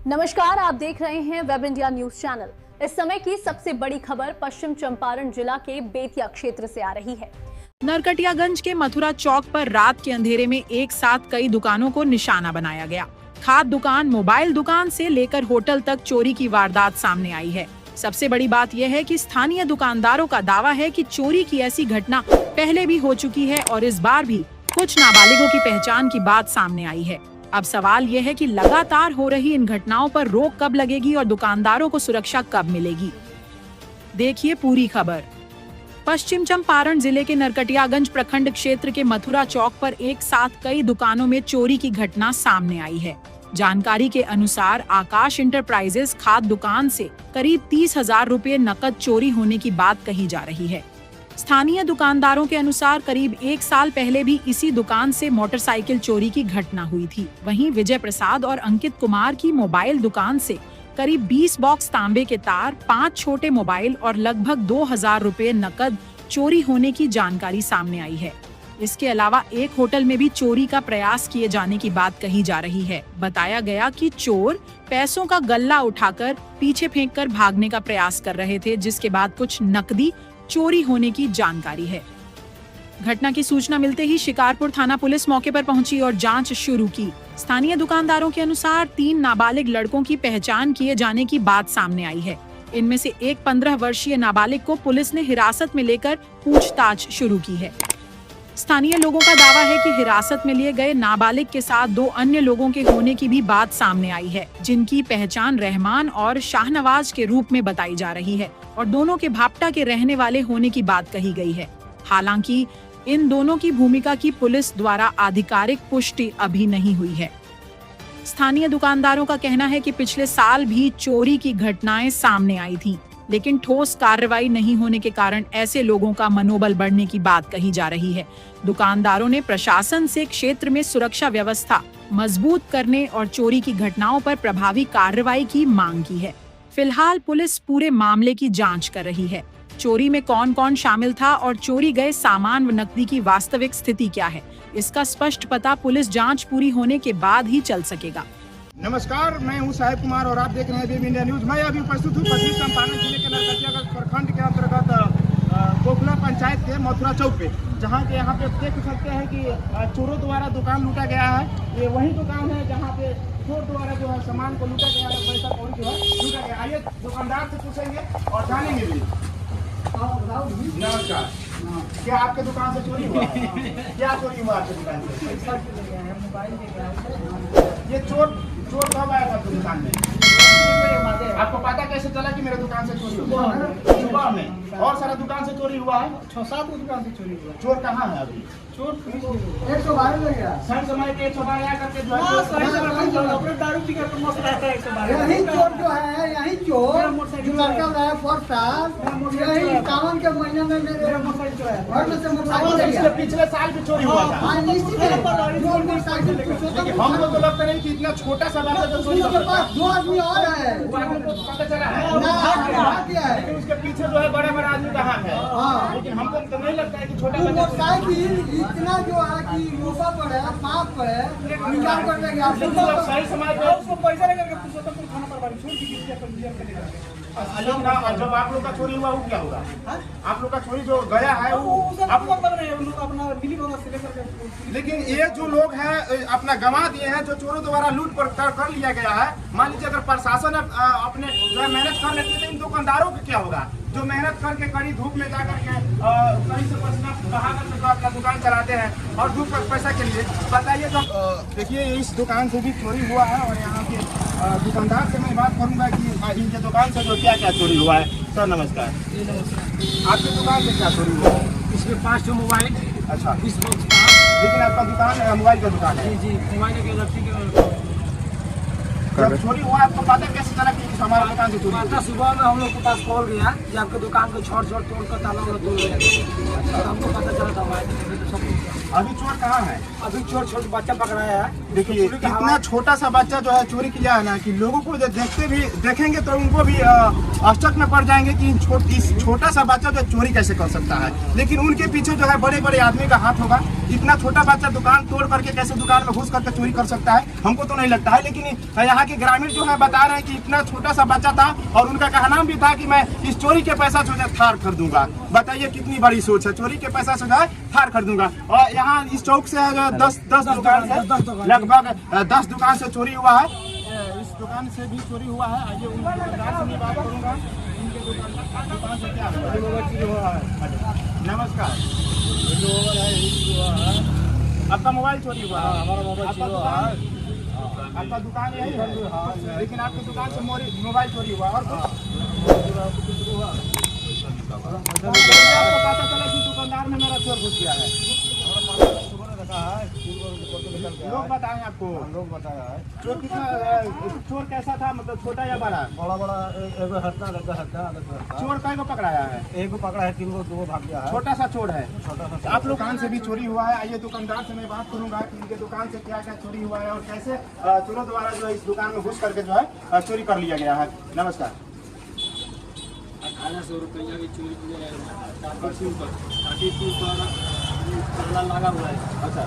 नमस्कार, आप देख रहे हैं वेब इंडिया न्यूज चैनल। इस समय की सबसे बड़ी खबर पश्चिम चंपारण जिला के बेतिया क्षेत्र से आ रही है। नरकटियागंज के मथुरा चौक पर रात के अंधेरे में एक साथ कई दुकानों को निशाना बनाया गया। खाद दुकान, मोबाइल दुकान से लेकर होटल तक चोरी की वारदात सामने आई है। सबसे बड़ी बात यह है कि स्थानीय दुकानदारों का दावा है कि चोरी की ऐसी घटना पहले भी हो चुकी है और इस बार भी कुछ नाबालिगों की पहचान की बात सामने आई है। अब सवाल यह है कि लगातार हो रही इन घटनाओं पर रोक कब लगेगी और दुकानदारों को सुरक्षा कब मिलेगी। देखिए पूरी खबर। पश्चिम चंपारण जिले के नरकटियागंज प्रखंड क्षेत्र के मथुरा चौक पर एक साथ कई दुकानों में चोरी की घटना सामने आई है। जानकारी के अनुसार आकाश इंटरप्राइजेस खाद दुकान से करीब 30,000 रुपए नकद चोरी होने की बात कही जा रही है। स्थानीय दुकानदारों के अनुसार करीब एक साल पहले भी इसी दुकान से मोटरसाइकिल चोरी की घटना हुई थी। वहीं विजय प्रसाद और अंकित कुमार की मोबाइल दुकान से करीब 20 बॉक्स तांबे के तार, 5 छोटे मोबाइल और लगभग 2,000 रुपए नकद चोरी होने की जानकारी सामने आई है। इसके अलावा एक होटल में भी चोरी का प्रयास किए जाने की बात कही जा रही है। बताया गया कि चोर पैसों का गल्ला उठाकर पीछे फेंककर भागने का प्रयास कर रहे थे, जिसके बाद कुछ नकदी चोरी होने की जानकारी है। घटना की सूचना मिलते ही शिकारपुर थाना पुलिस मौके पर पहुंची और जांच शुरू की। स्थानीय दुकानदारों के अनुसार 3 नाबालिग लड़कों की पहचान किए जाने की बात सामने आई है। इनमें से एक 15 वर्षीय नाबालिग को पुलिस ने हिरासत में लेकर पूछताछ शुरू की है। स्थानीय लोगों का दावा है कि हिरासत में लिए गए नाबालिग के साथ 2 अन्य लोगों के होने की भी बात सामने आई है, जिनकी पहचान रहमान और शाहनवाज के रूप में बताई जा रही है और दोनों के भापटा के रहने वाले होने की बात कही गई है। हालांकि इन दोनों की भूमिका की पुलिस द्वारा आधिकारिक पुष्टि अभी नहीं हुई है। स्थानीय दुकानदारों का कहना है कि पिछले साल भी चोरी की घटनाएं सामने आई थीं, लेकिन ठोस कार्रवाई नहीं होने के कारण ऐसे लोगों का मनोबल बढ़ने की बात कही जा रही है। दुकानदारों ने प्रशासन से क्षेत्र में सुरक्षा व्यवस्था मजबूत करने और चोरी की घटनाओं पर प्रभावी कार्रवाई की मांग की है। फिलहाल पुलिस पूरे मामले की जांच कर रही है। चोरी में कौन कौन शामिल था और चोरी गए सामान व नकदी की वास्तविक स्थिति क्या है, इसका स्पष्ट पता पुलिस जांच पूरी होने के बाद ही चल सकेगा। नमस्कार, मैं हूं साहिब कुमार और आप देख रहे हैं वेब इंडिया न्यूज। मैं अभी उपस्थित हूं पश्चिम चंपारण जिले के नरकटियागंज प्रखंड के अंतर्गत गोखला पंचायत के मथुरा चौक पे, जहां के यहाँ पे देख सकते हैं कि चोरों द्वारा दुकान लूटा गया है। ये वही दुकान है जहां पे चोर द्वारा जो है सामान को लूटा गया है, पैसा कौड़ी जो है लूटा गया। आइए दुकानदार से पूछेंगे और जानेंगे भी। नमस्कार, क्या आपके दुकान से चोरी हुआ? क्या चोरी हुआ आपके दुकान से? ये चोर कब आया था दुकान में? आपको पता कैसे चला कि मेरे दुकान से चोरी हुआ? सुबह में। और सारा दुकान से चोरी हुआ है? 6-7 दुकान से चोरी हुआ। चोर कहाँ है अभी? चोर 112 लग गया। सर समय पे 112 करके जो है दारू पी कर मस्त रहता है 112। यही चोर जो है, यही चोर जो लड़का लाया फर्स्ट यही सावन के महीने में मेरे मोटरसाइकिल जो है घर में से मोटरसाइकिल पिछले साल भी चोरी हुआ था। हम लोग तो लगता नहीं कि इतना छोटा सा बात है। 2 आदमी और है, पता चला है, लेकिन उसके पीछे जो है बड़ा आदमी का हाथ है। लेकिन हमको तो नहीं लगता है कि छोटा मोटरसाइकिल इतना जो है कि ऊपर पर है, पाँव पर है, निकाल कर देंगे आप सही समाज में उसको पैसा लेकर के पुरुषोत्तमपुर थाना पर छोड़ दीजिए। जब आप लोग का चोरी हुआ वो क्या होगा? आप लोग का चोरी जो गया है वो अपना मिली भगत से लेकर के। लेकिन ये जो लोग हैं अपना गंवा दिए हैं, जो चोरों द्वारा लूट कर लिया गया है। मान लीजिए अगर प्रशासन अपने जो है मेहनत कर लेती है तो इन दुकानदारों का क्या होगा, जो मेहनत करके कड़ी धूप में जा करके कहीं से पसीना बहा करके जो अपना दुकान चलाते हैं और धूप पैसा के लिए। बताइए तो देखिए इस दुकान से भी चोरी हुआ है और यहाँ के दुकानदार से मैं बात करूंगा कि इनके दुकान से जो क्या क्या चोरी हुआ है। सर नमस्कार। आपकी दुकान से क्या चोरी हुआ है? इसमें 5 मोबाइल। अच्छा, 20 बॉक्स। लेकिन आपका दुकान मोबाइल का दुकान है? जी, मोबाइल के इलेक्ट्रिक। जब चोरी हुआ आपको पता कैसे चला कि हमारे दुकान से चोरी हुआ? सुबह में हम लोग के पास कॉल गया कि आपके दुकान को छोड़ तोड़ कर ताला तोड़ गया। हमको पता चला था। अभी चोर कहाँ है? अभी चोर छोटे बच्चा पकड़ाया है, देखिए इतना छोटा सा बच्चा जो है चोरी किया है ना कि लोगों को जो देखेंगे तो उनको भी अचक में पड़ जाएंगे कि इस छोटा सा बच्चा जो चोरी कैसे कर सकता है। लेकिन उनके पीछे जो है बड़े बड़े आदमी का हाथ होगा। इतना छोटा बच्चा दुकान तोड़ करके कैसे दुकान में घुस करके चोरी कर सकता है, हमको तो नहीं लगता है। लेकिन यहाँ के ग्रामीण जो है बता रहे हैं कि इतना छोटा सा बच्चा था और उनका कहना भी था कि मैं इस चोरी के पैसा से थार खरीदूंगा। बताइए कितनी बड़ी सोच है, चोरी के पैसा से जो है थार खरीदूंगा। और यहाँ इस चौक से जो 10 दुकान से लगभग 10 दुकान से चोरी हुआ है। इस दुकान से भी चोरी हुआ है। आइए उन दुकानदार से भी बात करूंगा, इनके दुकान से क्या हुआ है। नमस्कार, आपका मोबाइल चोरी हुआ है? हमारा मोबाइल चोरी हुआ है। आपका दुकान यही है, लेकिन आपकी दुकान से मोबाइल चोरी हुआ और आपको पता चला कि दुकानदार में मेरा चोर घुस गया है? लोग बताए आपको? लोग बताया है। चोर कितना, चोर कैसा था, मतलब छोटा या बड़ा? बड़ा एगो हत्या लगा। चोर कई को पकड़ाया है? एक को पकड़ा है, 3 को 2 भाग गया है। छोटा सा चोर है। आप लोग दुकान से भी चोरी हुआ है। आइए दुकानदार से मैं बात करूंगा कि इनके दुकान से क्या क्या चोरी हुआ है और कैसे चोरों द्वारा जो है इस दुकान में घुस करके जो है चोरी कर लिया गया है। नमस्कार। 1800 रुपया की चोरी की लगा हुआ है। अच्छा,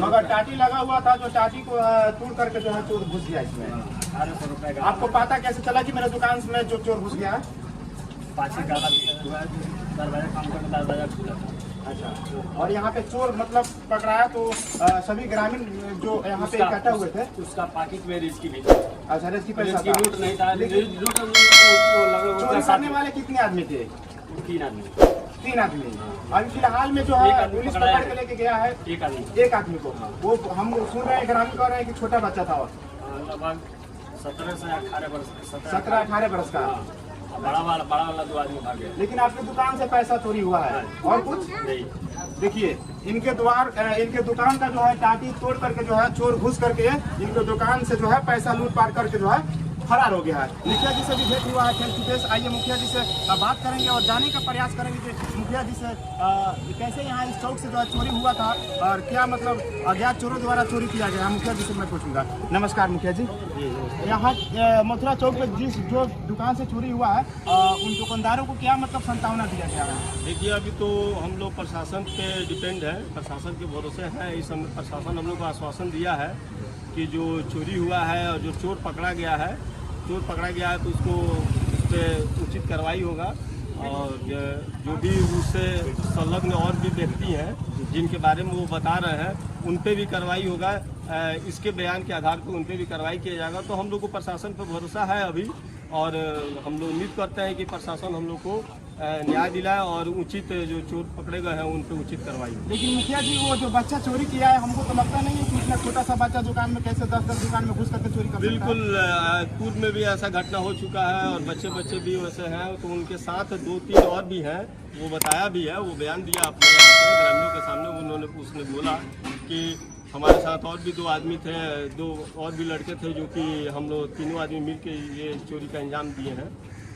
मगर टाटी लगा हुआ था, जो टाटी को तोड़ करके जो है चोर घुस गया इसमें। 1800 रुपये का। आपको पता कैसे चला कि मेरे दुकान में जो चोर घुस गया है? पाँच गाला हुआ है, दरवाजा काम करके दरवाजा खुला। अच्छा, और यहाँ पे चोर मतलब पकड़ाया तो सभी ग्रामीण जो यहाँ पे इकट्ठा हुए थे, उसका पॉकेट में रिस्क भी। अच्छा, रिस्क पैसा था, लूट नहीं था। चोरी करने वाले कितने आदमी थे? 3 आदमी। 3 आदमी। अभी फिलहाल में जो है पुलिस पकड़ के लेके गया है एक आदमी को। वो हम सुन रहे हैं, ग्रामीण कह रहे हैं कि छोटा बच्चा था, लगभग 17 से 18 वर्ष। 17-18 वर्ष का। बड़ा वाला 2 आदमी भाग गए। लेकिन आपकी दुकान से पैसा चोरी हुआ है और कुछ नहीं। देखिए इनके दुकान का जो है टाटी तोड़ करके जो है चोर घुस करके इनके दुकान से जो है पैसा लूट पाट करके जो है फरार हो गया है। मुखिया जी से भी भेंट हुआ है फेस टू फेस। आइए मुखिया जी से बात करेंगे और जानने का प्रयास करेंगे कि मुखिया जी से कैसे यहाँ इस चौक से जो है चोरी हुआ था और क्या मतलब अज्ञात चोरों द्वारा चोरी किया गया। मुखिया जी से मैं पूछूंगा। नमस्कार मुखिया जी, यहाँ मथुरा चौक पे जो दुकान से चोरी हुआ है उन दुकानदारों को क्या मतलब संतावना दिया गया है? देखिए, अभी तो हम लोग प्रशासन पे डिपेंड है, प्रशासन के भरोसे हैं। इस समय प्रशासन हम लोग को आश्वासन दिया है कि जो चोरी हुआ है और जो चोर पकड़ा गया है तो उसको उस पर उचित कार्रवाई होगा। और जो भी उससे संलग्न और भी व्यक्ति हैं जिनके बारे में वो बता रहे हैं उन पे भी कार्रवाई होगा। इसके बयान के आधार पर उन पे भी कार्रवाई किया जाएगा। तो हम लोग को प्रशासन पर भरोसा है अभी, और हम लोग उम्मीद करते हैं कि प्रशासन हम लोग को न्याय दिलाए और उचित जो चोर पकड़े गए हैं उन पर उचित कार्रवाई। लेकिन मुखिया जी, वो जो बच्चा चोरी किया है हमको तो लगता नहीं है कि इतना छोटा सा बच्चा दुकान में कैसे 10 दुकान में घुस करके चोरी कर सकता है। बिल्कुल, पूर्व में भी ऐसा घटना हो चुका है और बच्चे भी वैसे हैं। तो उनके साथ 2-3 और भी हैं, वो बताया भी है, वो बयान दिया अपने यहाँ से ग्रामीणों के सामने। उसने बोला कि हमारे साथ और भी 2 आदमी थे, 2 और भी लड़के थे जो कि हम लोग तीनों आदमी मिलके ये चोरी का अंजाम दिए हैं।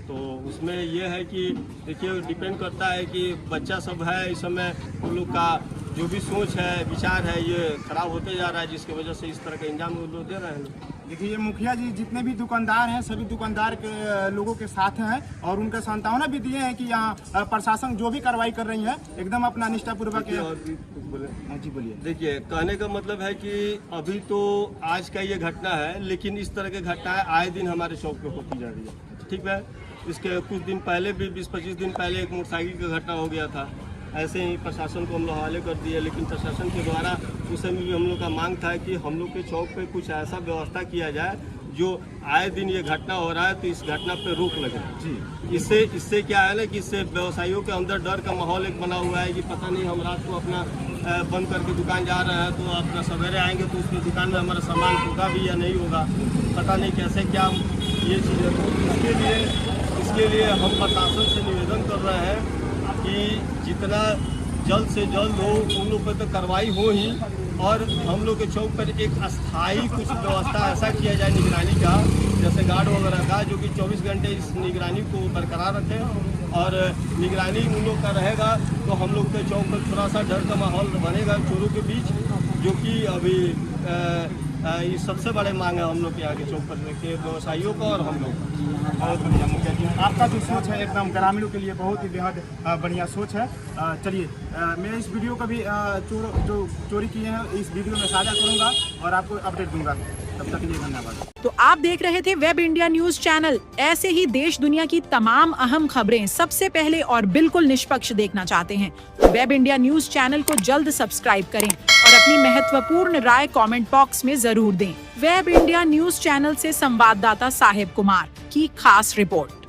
तो उसमें ये है कि देखिए, डिपेंड करता है कि बच्चा सब है, इस समय उन लोग का जो भी सोच है, विचार है, ये खराब होते जा रहा है, जिसकी वजह से इस तरह का इंजाम वो लोग दे रहे हैं। देखिए मुखिया जी, जितने भी दुकानदार हैं सभी दुकानदार के लोगों के साथ हैं और उनका सांत्वना भी दिए हैं कि यहाँ प्रशासन जो भी कार्रवाई कर रही है एकदम अपना निष्ठापूर्वक। जी बोलिए। देखिए, कहने का मतलब है कि अभी तो आज का ये घटना है, लेकिन इस तरह की घटनाएं आए दिन हमारे चौक पे होती जा रही है। ठीक है, इसके कुछ दिन पहले भी 20-25 दिन पहले एक मोटरसाइकिल का घटना हो गया था। ऐसे ही प्रशासन को हम लोग हवाले कर दिए, लेकिन प्रशासन के द्वारा उस समय भी हम लोग का मांग था कि हम लोग के चौक पे कुछ ऐसा व्यवस्था किया जाए जो आए दिन ये घटना हो रहा है तो इस घटना पे रोक लगे। जी, इससे क्या है ना कि इससे व्यवसायियों के अंदर डर का माहौल एक बना हुआ है कि पता नहीं हम रात को अपना बंद करके दुकान जा रहे हैं तो अपना सवेरे आएंगे तो उसकी दुकान में हमारा सामान होगा भी या नहीं होगा, पता नहीं कैसे क्या ये चीज़ें। तो इसके लिए हम प्रशासन से निवेदन कर रहे हैं कि जितना जल्द से जल्द हो उन लोग पर तो कार्रवाई हो ही, और हम लोग के चौक पर एक अस्थायी कुछ व्यवस्था ऐसा किया जाए निगरानी का, जैसे गार्ड वगैरह का, जो कि 24 घंटे इस निगरानी को बरकरार रखें। और निगरानी उन लोग का रहेगा तो हम लोग के चौक पर थोड़ा सा डर का माहौल बनेगा चोरों के बीच। जो कि अभी ये सबसे बड़े मांग है हम लोग के आगे चौक पर के व्यवसायियों को और हम लोग का। बहुत बढ़िया मुखिया जी, आपका जो सोच है एकदम ग्रामीणों के लिए बहुत ही बेहद बढ़िया सोच है। चलिए मैं इस वीडियो को भी जो चोरी किए हैं इस वीडियो में साझा करूंगा और आपको अपडेट दूंगा। तब तक के लिए धन्यवाद। तो आप देख रहे थे वेब इंडिया न्यूज चैनल। ऐसे ही देश दुनिया की तमाम अहम खबरें सबसे पहले और बिल्कुल निष्पक्ष देखना चाहते हैं तो वेब इंडिया न्यूज चैनल को जल्द सब्सक्राइब करें और अपनी महत्वपूर्ण राय कमेंट बॉक्स में जरूर दें। वेब इंडिया न्यूज चैनल से संवाददाता साहिब कुमार की खास रिपोर्ट।